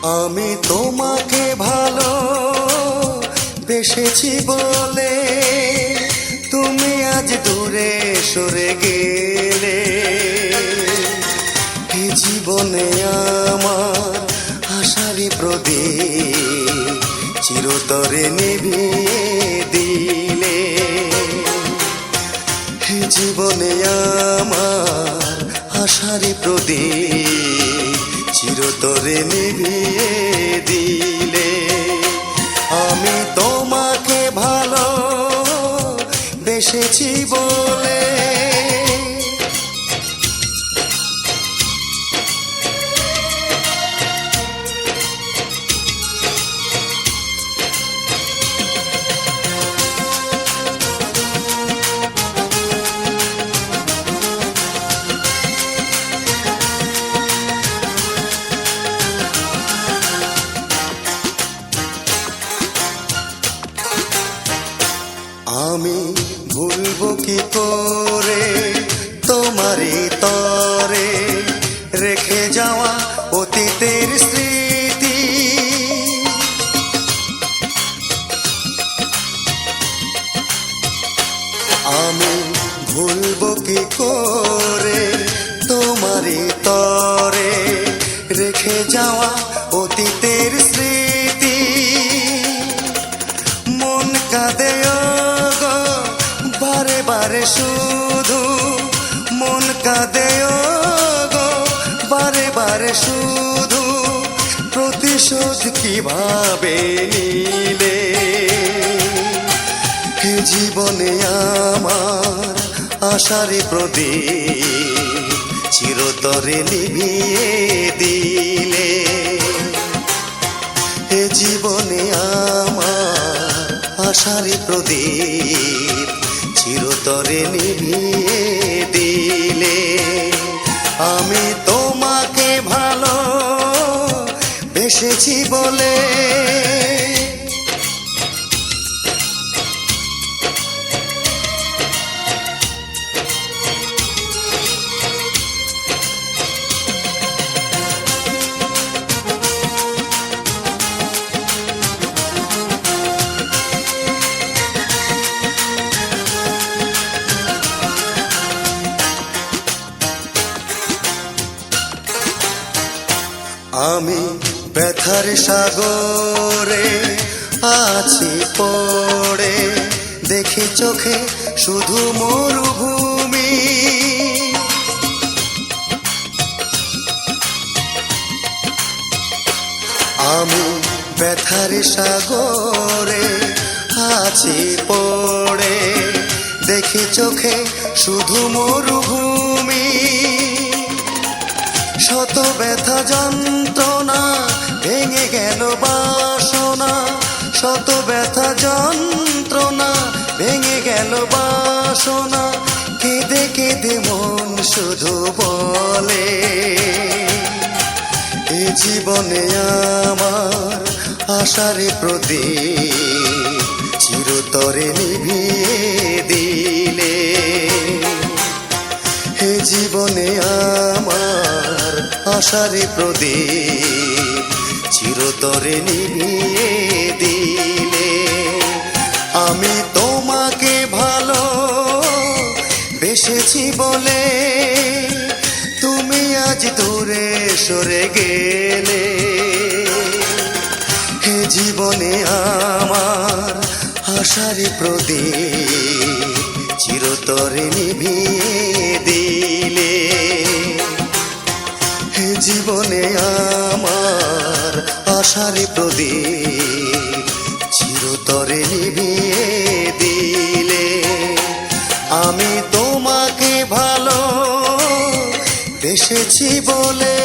আমি তোমাকে ভালো বেসেছি বলে তুমি আজ দূরে সরে গেলে। এই জীবনে আমার আশারই প্রদীপ চিরতরে নিভিয়ে দিলে। এই জীবনে আমার আশারই প্রদীপ চিরতরে নিভিয়ে দিলে। আমি তোমাকে ভালো বেসেছি বলে। আমি ভুলবো কি করে তোমারই তরে রেখে যাওয়া অতীতের স্মৃতি। আমি ভুলবো কি করে তোমারই তরে রেখে যাওয়া অতীতের স্মৃতি। মন কাঁদে বারে বারে শুধু, মন কাঁদে গো বারে বারে শুধু, প্রতিশোধ কিভাবে নিলে। এ জীবনে আমার আশারই প্রদীপ চিরতরে নিভিয়ে দিলে। এ জীবনে আমার আশারই প্রদীপ চিরতরে নিভিয়ে দিলে। আমি তোমাকে ভালো বেসেছি বলে। আমি ব্যথার সাগরে আছি পড়ে, দেখি চোখে শুধু মরুভূমি। আমি ব্যথার সাগরে আছি পড়ে, দেখি চোখে শুধু মরুভূমি। শত ব্যথা যন্ত্রণা ভেঙে গেল বাসনা, শত ব্যথা যন্ত্রণা ভেঙে গেল বাসনা। কেঁদে কেঁদে মন শুধু বলে, এ জীবনে আমার আশারই প্রদীপ চিরতরে নিভিয়ে দিলে। এ জীবনে আমার আশারই প্রদীপ চিরতরে নিভিয়ে দিলে। আমি তোমাকে ভালো বেসেছি বলে তুমি আজ দূরে সরে গেলে। এ জীবনে আমার আশারই প্রদীপ চিরতরে নিভিয়ে দিলে। এ জীবনে আমার আশারই প্রদীপ চিরতরে নিভিয়ে দিলে। আমি তোমাকে ভালো বেসেছি বলে।